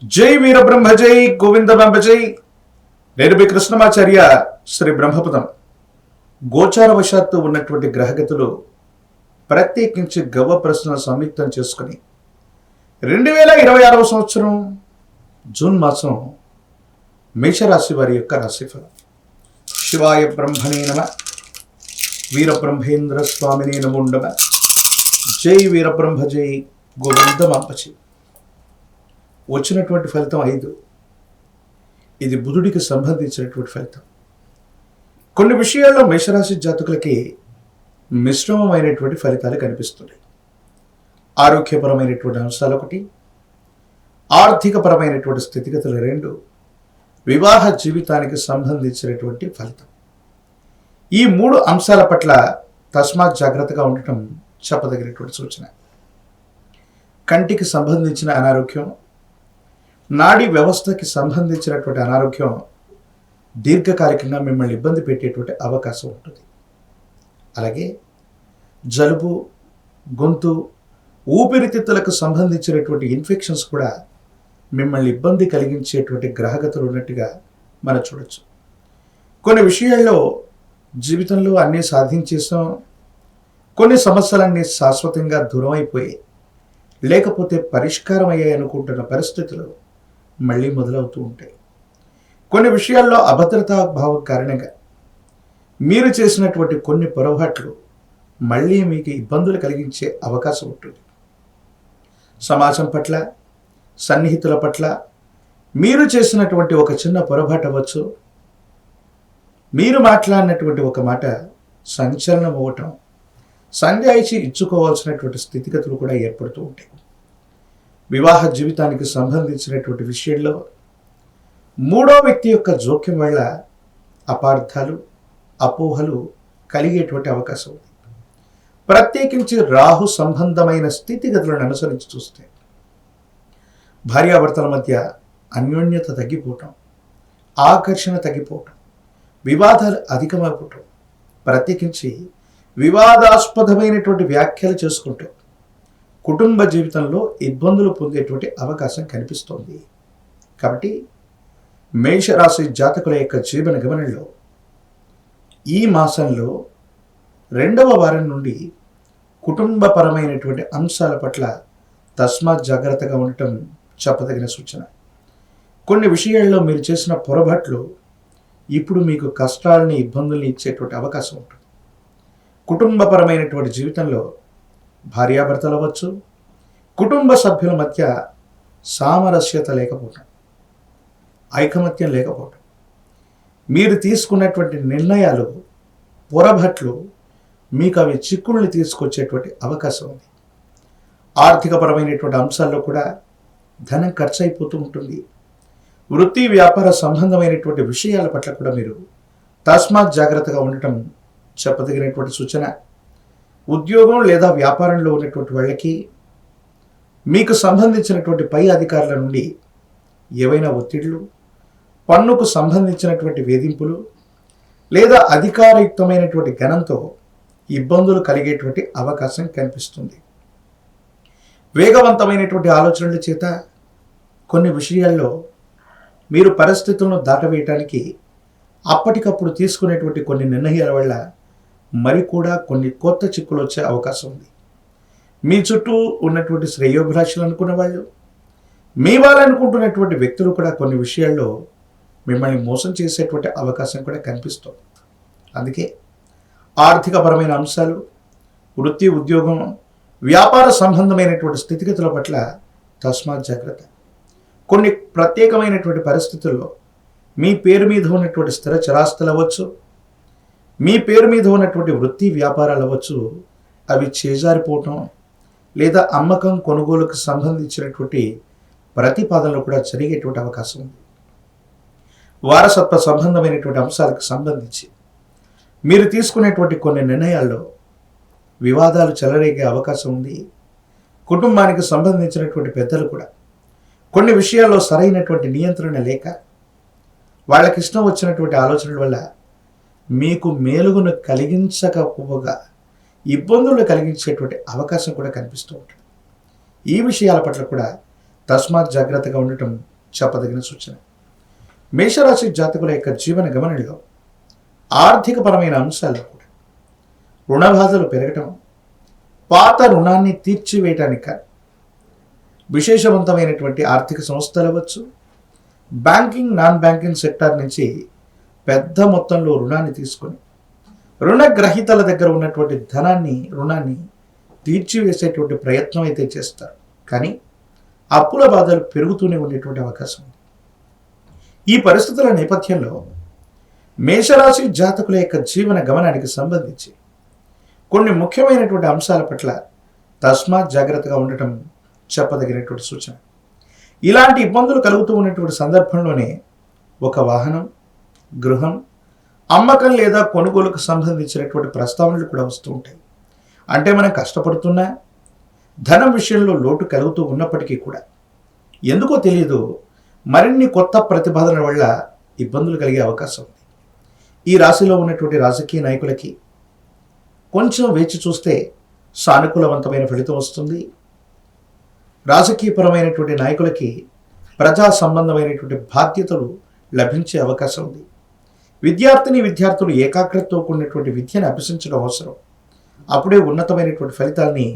జై వీరబ్రహ్మ జై గోవింద బంబ జై. నేను మీ కృష్ణమాచార్య శ్రీ బ్రహ్మపదం. గోచారవశాత్తు ఉన్నటువంటి గ్రహగతులు ప్రత్యేకించి గవ్వ ప్రశ్నలు సంయుక్తం చేసుకుని 2026 సంవత్సరం జూన్ మాసం మేషరాశి వారి యొక్క రాశిఫలం. శివాయ బ్రహ్మణే నమ. వీరబ్రహ్మేంద్ర స్వామినే నమో నమ. జై వీరబ్రహ్మ జై గోవింద బంబ జై. వచ్చినటువంటి ఫలితం 5. ఇది బుధుడికి సంబంధించినటువంటి ఫలితం. కొన్ని విషయాల్లో మేషరాశి జాతకులకి మిశ్రమమైనటువంటి ఫలితాలు కనిపిస్తున్నాయి. ఆరోగ్యపరమైనటువంటి అంశాలు 1, ఆర్థికపరమైనటువంటి స్థితిగతులు 2, వివాహ జీవితానికి సంబంధించినటువంటి ఫలితం. ఈ 3 అంశాల పట్ల తస్మాత్ జాగ్రత్తగా ఉండటం చెప్పదగినటువంటి సూచన. కంటికి సంబంధించిన అనారోగ్యం, నాడీ వ్యవస్థకి సంబంధించినటువంటి అనారోగ్యం దీర్ఘకాలికంగా మిమ్మల్ని ఇబ్బంది పెట్టేటువంటి అవకాశం ఉంటుంది. అలాగే జలుబు, గొంతు, ఊపిరితిత్తులకు సంబంధించినటువంటి ఇన్ఫెక్షన్స్ కూడా మిమ్మల్ని ఇబ్బంది కలిగించేటువంటి గ్రహగతులు ఉన్నట్టుగా మనం చూడొచ్చు. కొన్ని విషయాల్లో జీవితంలో అన్నీ సాధించేసాం, కొన్ని సమస్యలన్నీ శాశ్వతంగా దూరం అయిపోయి లేకపోతే పరిష్కారం అయ్యాయి అనుకుంటున్న పరిస్థితులు మళ్ళీ మొదలవుతూ ఉంటాయి. కొన్ని విషయాల్లో అభద్రతా భావం కారణంగా మీరు చేసినటువంటి కొన్ని పొరపాట్లు మళ్ళీ మీకు ఇబ్బందులు కలిగించే అవకాశం ఉంటుంది. సమాజం పట్ల, సన్నిహితుల పట్ల మీరు చేసినటువంటి ఒక చిన్న పొరపాటు అవ్వచ్చు, మీరు మాట్లాడినటువంటి ఒక మాట సంచలనం అవ్వటం, సంజాయిషి ఇచ్చుకోవాల్సినటువంటి స్థితిగతులు కూడా ఏర్పడుతూ ఉంటాయి. వివాహ జీవితానికి సంబంధించినటువంటి విషయంలో 3వ వ్యక్తి యొక్క జోక్యం వల్ల అపార్థాలు, అపోహలు కలిగేటువంటి అవకాశం ఉంది. ప్రత్యేకించి రాహు సంబంధమైన స్థితిగతులను అనుసరించి చూస్తే భార్యాభర్తల మధ్య అన్యోన్యత తగ్గిపోవటం, ఆకర్షణ తగ్గిపోవటం, వివాదాలు అధికమైపోవటం, ప్రత్యేకించి వివాదాస్పదమైనటువంటి వ్యాఖ్యలు చేసుకుంటూ కుటుంబ జీవితంలో ఇబ్బందులు పొందేటువంటి అవకాశం కనిపిస్తోంది. కాబట్టి మేషరాశి జాతకుల యొక్క జీవన గమనంలో ఈ మాసంలో 2వ వారం నుండి కుటుంబపరమైనటువంటి అంశాల పట్ల తస్మాత్ జాగ్రత్తగా ఉండటం చెప్పదగిన సూచన. కొన్ని విషయాల్లో మీరు చేసిన పొరపాట్లు ఇప్పుడు మీకు కష్టాలని, ఇబ్బందుల్ని ఇచ్చేటువంటి అవకాశం ఉంటుంది. కుటుంబపరమైనటువంటి జీవితంలో భార్యాభర్తలు అవ్వచ్చు, కుటుంబ సభ్యుల మధ్య సామరస్యత లేకపోవటం, ఐకమత్యం లేకపోవటం, మీరు తీసుకున్నటువంటి నిర్ణయాలు, పొరపాట్లు మీకు అవి చిక్కుల్ని తీసుకొచ్చేటువంటి అవకాశం ఉంది. ఆర్థికపరమైనటువంటి అంశాల్లో కూడా ధనం ఖర్చు అయిపోతూ ఉంటుంది. వృత్తి వ్యాపార సంబంధమైనటువంటి విషయాల పట్ల కూడా మీరు తస్మాత్ జాగ్రత్తగా ఉండటం చెప్పదగినటువంటి సూచన. ఉద్యోగం లేదా వ్యాపారంలో ఉన్నటువంటి వాళ్ళకి మీకు సంబంధించినటువంటి పై అధికారుల నుండి ఏవైనా ఒత్తిళ్లు, పన్నుకు సంబంధించినటువంటి వేధింపులు లేదా అధికారయుక్తమైనటువంటి గణంతో ఇబ్బందులు కలిగేటువంటి అవకాశం కనిపిస్తుంది. వేగవంతమైనటువంటి ఆలోచనల చేత కొన్ని విషయాల్లో మీరు పరిస్థితులను దాటవేయటానికి అప్పటికప్పుడు తీసుకునేటువంటి కొన్ని నిర్ణయాల వల్ల మరి కూడా కొన్ని కొత్త చిక్కులు వచ్చే అవకాశం ఉంది. మీ చుట్టూ ఉన్నటువంటి శ్రేయోభిలాషులు అనుకున్న వాళ్ళు, మీ వాళ్ళనుకుంటున్నటువంటి వ్యక్తులు కూడా కొన్ని విషయాల్లో మిమ్మల్ని మోసం చేసేటువంటి అవకాశం కూడా కనిపిస్తుంది. అందుకే ఆర్థికపరమైన అంశాలు, వృత్తి, ఉద్యోగం, వ్యాపార సంబంధమైనటువంటి స్థితిగతుల పట్ల తస్మాత్ జాగ్రత్త. కొన్ని ప్రత్యేకమైనటువంటి పరిస్థితుల్లో మీ పేరు మీద ఉన్నటువంటి స్థిర చరాస్తులు అవ్వచ్చు, మీ పేరు మీద ఉన్నటువంటి వృత్తి వ్యాపారాలు అవ్వచ్చు, అవి చేజారిపోవటం లేదా అమ్మకం, కొనుగోలుకు సంబంధించినటువంటి ప్రతిపాదనలు కూడా జరిగేటువంటి అవకాశం ఉంది. వారసత్వ సంబంధమైనటువంటి అంశాలకు సంబంధించి మీరు తీసుకునేటువంటి కొన్ని నిర్ణయాల్లో వివాదాలు చెలరేగే అవకాశం ఉంది. కుటుంబానికి సంబంధించినటువంటి పెద్దలు కూడా కొన్ని విషయాల్లో సరైనటువంటి నియంత్రణ లేక వాళ్ళకి ఇష్టం వచ్చినటువంటి ఆలోచనల వల్ల మీకు మేలుగును కలిగించకపోగా ఇబ్బందులు కలిగించేటువంటి అవకాశం కూడా కనిపిస్తూ ఉంటుంది. ఈ విషయాల పట్ల కూడా తస్మాత్ జాగ్రత్తగా ఉండటం చెప్పదగిన సూచన. మేషరాశి జాతకుల యొక్క జీవన గమనంలో ఆర్థికపరమైన అంశాల్లో కూడా రుణ బాధలు పెరగటం, పాత రుణాన్ని తీర్చివేయటానికి కానీ విశేషవంతమైనటువంటి ఆర్థిక సంస్థలు అవ్వచ్చు, బ్యాంకింగ్ నాన్ బ్యాంకింగ్ సెక్టార్ నుంచి పెద్ద మొత్తంలో రుణాన్ని తీసుకొని రుణగ్రహీతల దగ్గర ఉన్నటువంటి రుణాన్ని తీర్చివేసేటువంటి ప్రయత్నం అయితే చేస్తారు. కానీ అప్పుల బాధలు పెరుగుతూనే ఉండేటువంటి అవకాశం ఉంది. ఈ పరిస్థితుల నేపథ్యంలో మేషరాశి జాతకుల యొక్క జీవన గమనానికి సంబంధించి కొన్ని ముఖ్యమైనటువంటి అంశాల పట్ల తస్మాత్ జాగ్రత్తగా ఉండటం చెప్పదగినటువంటి సూచన. ఇలాంటి ఇబ్బందులు కలుగుతూ ఉన్నటువంటి సందర్భంలోనే ఒక వాహనం, గృహం, అమ్మకం లేదా కొనుగోలుకు సంబంధించినటువంటి ప్రస్తావనలు కూడా వస్తూ ఉంటాయి. అంటే మనం కష్టపడుతున్నా ధనం విషయంలో లోటు కలుగుతూ ఉన్నప్పటికీ కూడా ఎందుకో తెలియదు మరిన్ని కొత్త ప్రతిపాదనల వల్ల ఇబ్బందులు కలిగే అవకాశం ఉంది. ఈ రాశిలో ఉన్నటువంటి రాజకీయ నాయకులకి కొంచెం వేచి చూస్తే సానుకూలవంతమైన ఫలితం వస్తుంది. రాజకీయపరమైనటువంటి నాయకులకి ప్రజా సంబంధమైనటువంటి బాధ్యతలు లభించే అవకాశం ఉంది. విద్యార్థులు ఏకాగ్రతతో కూడినటువంటి విద్యను అభ్యసించడం అవసరం. అప్పుడే ఉన్నతమైనటువంటి ఫలితాలని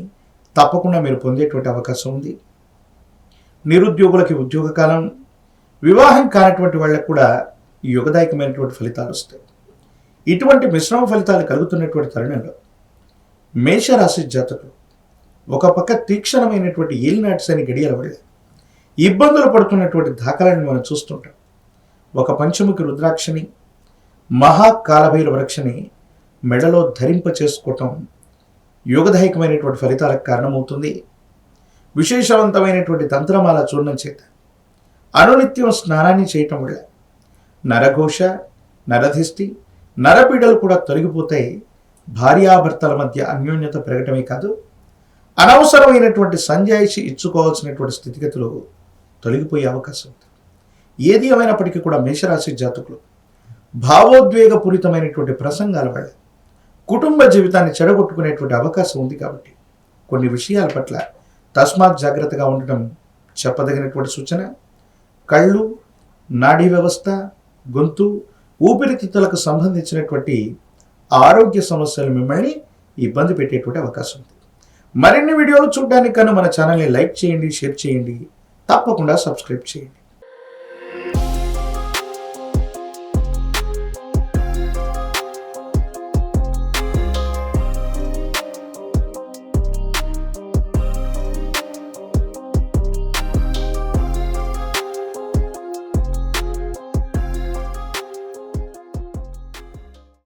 తప్పకుండా మీరు పొందేటువంటి అవకాశం ఉంది. నిరుద్యోగులకి ఉద్యోగ కాలం, వివాహం కానటువంటి వాళ్ళకు కూడా యుగదాయకమైనటువంటి ఫలితాలు వస్తాయి. ఇటువంటి మిశ్రమ ఫలితాలు కలుగుతున్నటువంటి తరుణంలో మేషరాశి జాతకులు ఒక పక్క తీక్షణమైనటువంటి ఏలినాటి శని గడియల వల్ల ఇబ్బందులు పడుతున్నటువంటి దాఖలాన్ని మనం చూస్తుంటాం. ఒక పంచముఖి రుద్రాక్షని, మహాకాలభైరవ రక్షని మెడలో ధరింప చేసుకోవటం యోగదాయకమైనటువంటి ఫలితాలకు కారణమవుతుంది. విశేషవంతమైనటువంటి తంత్రమాల చూర్ణం చేత అనునిత్యం స్నానాన్ని చేయటం వల్ల నరఘోష, నరధిష్టి, నరపీడలు కూడా తొలగిపోతాయి. భార్యాభర్తల మధ్య అన్యోన్యత పెరగటమే కాదు, అనవసరమైనటువంటి సంజాయిషి ఇచ్చుకోవాల్సినటువంటి స్థితిగతులు తొలగిపోయే అవకాశం ఉంది. ఏది ఏమైనప్పటికీ కూడా మేషరాశి జాతకులు భావోద్వేగపూరితమైనటువంటి ప్రసంగాల వల్ల కుటుంబ జీవితాన్ని చెడగొట్టుకునేటువంటి అవకాశం ఉంది. కాబట్టి కొన్ని విషయాల పట్ల తస్మాత్ జాగ్రత్తగా ఉండటం చెప్పదగినటువంటి సూచన. కళ్ళు, నాడీ వ్యవస్థ, గొంతు, ఊపిరితిత్తులకు సంబంధించినటువంటి ఆరోగ్య సమస్యలు మిమ్మల్ని ఇబ్బంది పెట్టేటువంటి అవకాశం ఉంది. మరిన్ని వీడియోలు చూడడానికి కన్నా మన ఛానల్ని లైక్ చేయండి, షేర్ చేయండి, తప్పకుండా సబ్స్క్రైబ్ చేయండి.